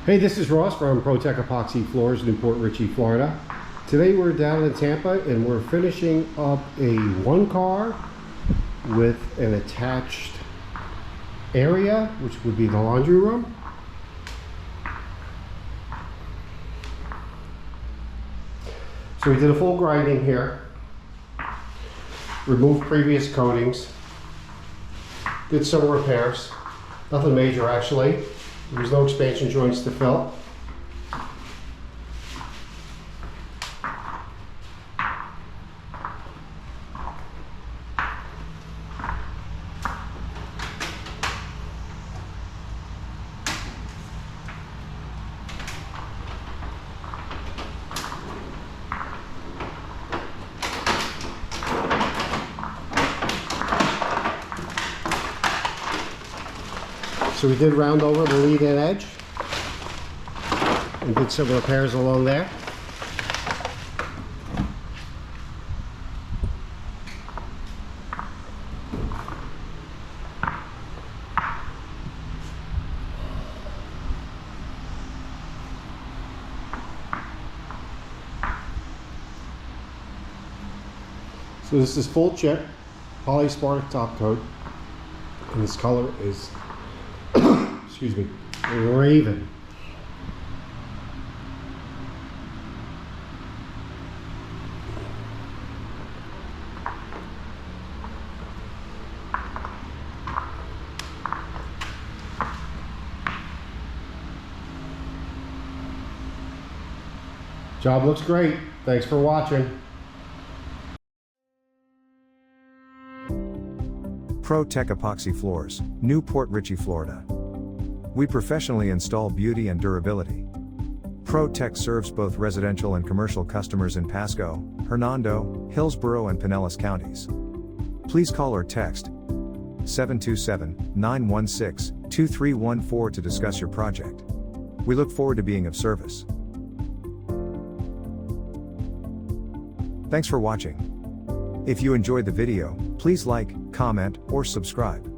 Hey, this is Ross from ProTech Epoxy Floors, Newport Richey, Florida. Today we're down in Tampa and we're finishing up a one car with an attached area, which would be the laundry room. So we did a full grinding here, removed previous coatings, did some repairs, nothing major actually. There was no expansion joints to fill. So we did round over the lead-in edge and did some repairs along there. So this is full chip polysport top coat, and this color is excuse me, Raven. Job looks great. Thanks for watching. ProTech Epoxy Floors, Newport Richey, Florida. We professionally install beauty and durability. ProTech serves both residential and commercial customers in Pasco, Hernando, Hillsborough and Pinellas counties. Please call or text 727-916-2314 to discuss your project. We look forward to being of service. Thanks for watching. If you enjoyed the video, please like, comment, or subscribe.